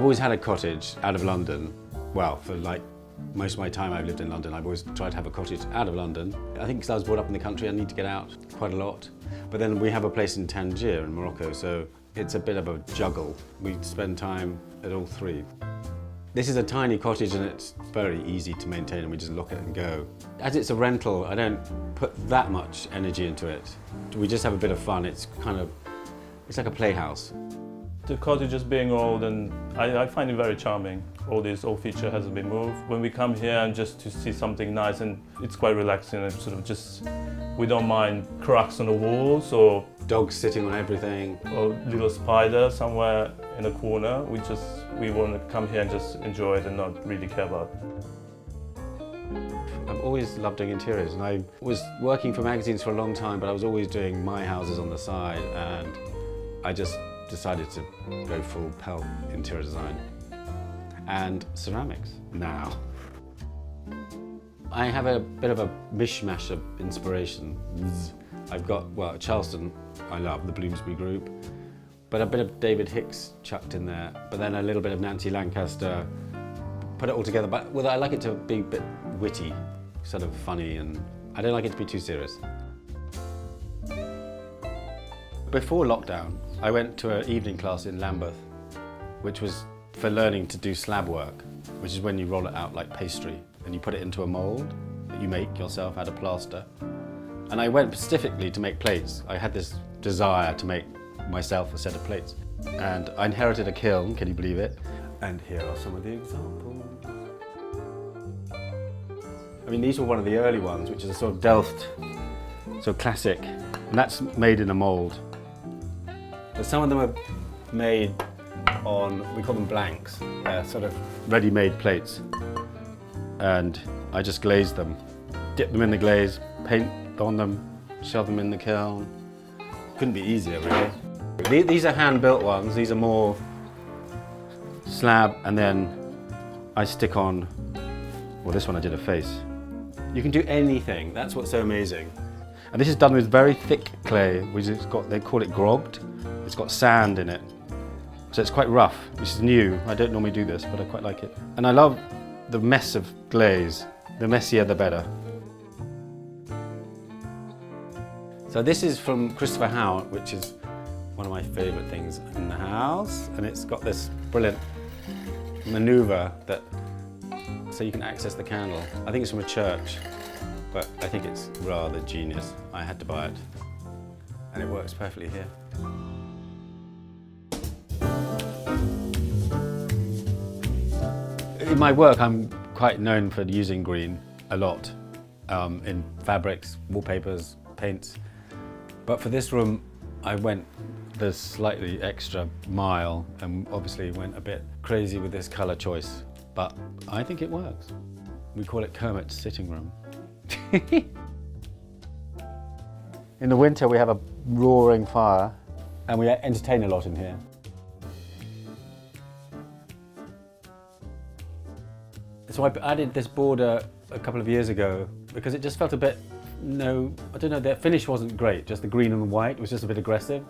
I've always had a cottage out of London. Well, for like most of my time I've lived in London, I've always tried to have a cottage out of London. I think because I was brought up in the country, I need to get out quite a lot. But then we have a place in Tangier in Morocco, so it's a bit of a juggle. We spend time at all three. This is a tiny cottage and it's very easy to maintain, and we just look at it and go. As it's a rental, I don't put that much energy into it. We just have a bit of fun. It's like a playhouse. The cottage is being old, and I find it very charming. All this old feature hasn't been moved. When we come here and just to see something nice, and it's quite relaxing, and sort of just, we don't mind cracks on the walls or dogs sitting on everything. Or little spider somewhere in a corner. We want to come here and just enjoy it and not really care about it. I've always loved doing interiors, and I was working for magazines for a long time, but I was always doing my houses on the side, and I just decided to go full pelt interior design and ceramics now. I have a bit of a mishmash of inspiration. I've got, well, Charleston, I love the Bloomsbury Group, but a bit of David Hicks chucked in there, but then a little bit of Nancy Lancaster, put it all together. But I like it to be a bit witty, sort of funny, and I don't like it to be too serious. Before lockdown, I went to an evening class in Lambeth, which was for learning to do slab work, which is when you roll it out like pastry and you put it into a mould that you make yourself out of plaster. And I went specifically to make plates. I had this desire to make myself a set of plates. And I inherited a kiln, can you believe it? And here are some of the examples. I mean, these were one of the early ones, which is a sort of Delft, sort of classic, and that's made in a mould. But some of them are made on, we call them blanks, sort of ready-made plates. And I just glazed them, dip them in the glaze, paint on them, shove them in the kiln. Couldn't be easier, really. These are hand-built ones. These are more slab, and then I stick on, well, this one I did a face. You can do anything. That's what's so amazing. And this is done with very thick clay, which is they call it grogged. It's got sand in it, so it's quite rough, which is new. I don't normally do this, but I quite like it. And I love the mess of glaze. The messier, the better. So this is from Christopher Houghton, which is one of my favourite things in the house, and it's got this brilliant manoeuvre so you can access the candle. I think it's from a church, but I think it's rather genius. I had to buy it, and it works perfectly here. In my work, I'm quite known for using green a lot in fabrics, wallpapers, paints. But for this room, I went the slightly extra mile and obviously went a bit crazy with this colour choice. But I think it works. We call it Kermit's sitting room. In the winter, we have a roaring fire and we entertain a lot in here. So I added this border a couple of years ago because it just felt a bit, I don't know, the finish wasn't great, just the green and the white was just a bit aggressive.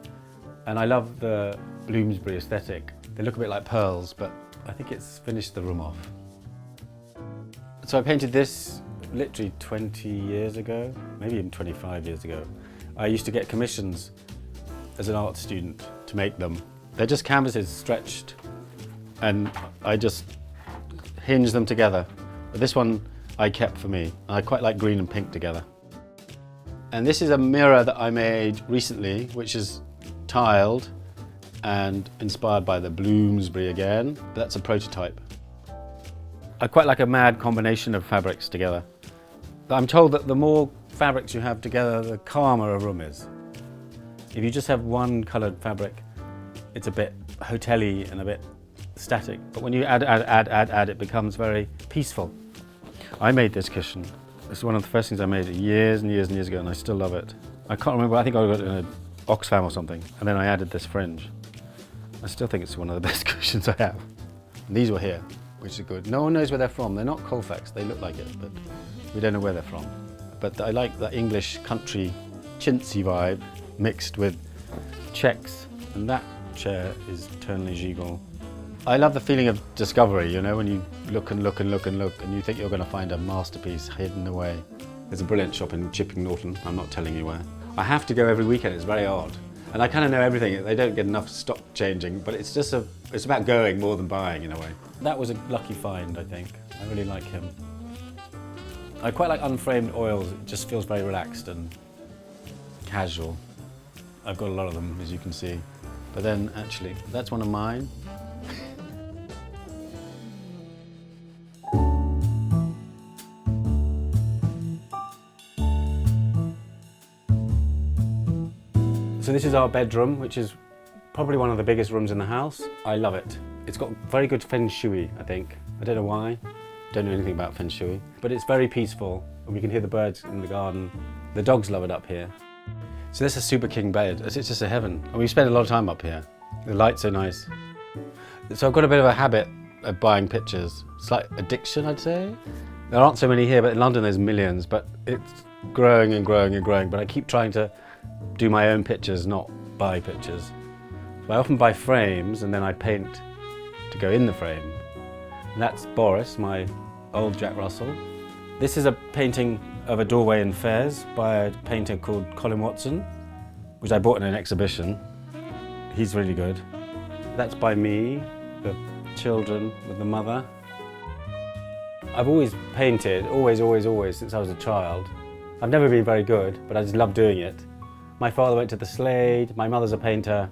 And I love the Bloomsbury aesthetic. They look a bit like pearls, but I think it's finished the room off. So I painted this literally 20 years ago, maybe even 25 years ago. I used to get commissions as an art student to make them. They're just canvases stretched, and I just hinge them together. But this one I kept for me. I quite like green and pink together. And this is a mirror that I made recently, which is tiled and inspired by the Bloomsbury again. That's a prototype. I quite like a mad combination of fabrics together. I'm told that the more fabrics you have together, the calmer a room is. If you just have one coloured fabric, it's a bit hotel-y and a bit static. But when you add, it becomes very peaceful. I made this cushion. It's one of the first things I made years and years and years ago, and I still love it. I can't remember, I think I got it in an Oxfam or something, and then I added this fringe. I still think it's one of the best cushions I have. And these were here, which are good. No one knows where they're from. They're not Colfax, they look like it, but we don't know where they're from. But I like that English country chintzy vibe mixed with checks, and that chair is Turnley Giggle. I love the feeling of discovery, you know, when you look and look and look and look and you think you're going to find a masterpiece hidden away. There's a brilliant shop in Chipping Norton, I'm not telling you where. I have to go every weekend, it's very odd. And I kind of know everything, they don't get enough stock changing, but it's just it's about going more than buying in a way. That was a lucky find, I think. I really like him. I quite like unframed oils, it just feels very relaxed and casual. I've got a lot of them, as you can see. But then, actually, that's one of mine. So this is our bedroom, which is probably one of the biggest rooms in the house. I love it. It's got very good feng shui, I think. I don't know why. Don't know anything about feng shui. But it's very peaceful, and we can hear the birds in the garden. The dogs love it up here. So this is a super king bed. It's just a heaven. And we spend a lot of time up here. The lights are nice. So I've got a bit of a habit of buying pictures. It's like addiction, I'd say. There aren't so many here, but in London there's millions, but it's growing and growing and growing. But I keep trying to do my own pictures, not buy pictures. So I often buy frames and then I paint to go in the frame. And that's Boris, my old Jack Russell. This is a painting of a doorway in Fairs by a painter called Colin Watson, which I bought in an exhibition. He's really good. That's by me, the children with the mother. I've always painted, always, since I was a child. I've never been very good, but I just love doing it. My father went to the Slade, my mother's a painter.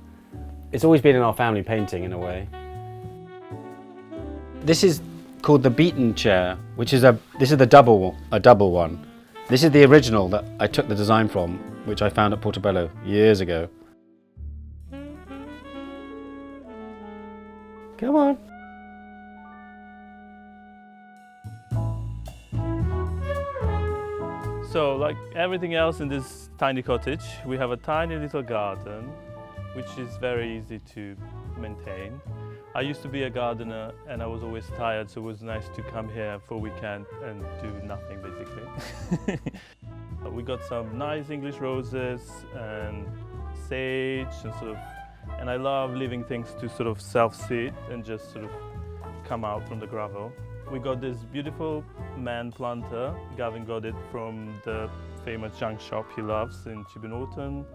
It's always been in our family, painting in a way. This is called the Beaton chair, which is a double one. This is the original that I took the design from, which I found at Portobello years ago. Come on. So, like everything else in this tiny cottage, we have a tiny little garden, which is very easy to maintain. I used to be a gardener and I was always tired, so it was nice to come here for a weekend and do nothing basically. We got some nice English roses and sage and I love leaving things to sort of self-seed and just sort of come out from the gravel. We got this beautiful man planter. Gavin got it from the famous junk shop he loves in Chipping Norton.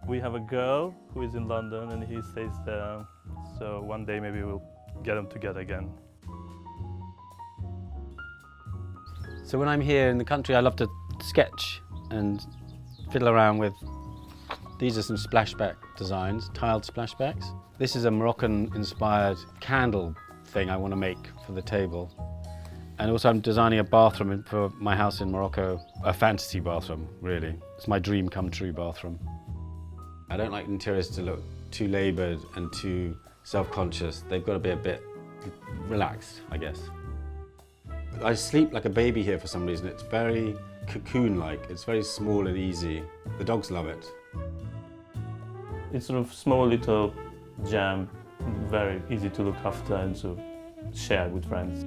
We have a girl who is in London and he stays there. So one day maybe we'll get them together again. So when I'm here in the country, I love to sketch and fiddle around with. These are some splashback designs, tiled splashbacks. This is a Moroccan-inspired candle thing I want to make for the table. And also I'm designing a bathroom for my house in Morocco, a fantasy bathroom, really. It's my dream come true bathroom. I don't like interiors to look too laboured and too self-conscious. They've got to be a bit relaxed, I guess. I sleep like a baby here for some reason. It's very cocoon-like. It's very small and easy. The dogs love it. It's sort of small little gem, very easy to look after and sort of share with friends.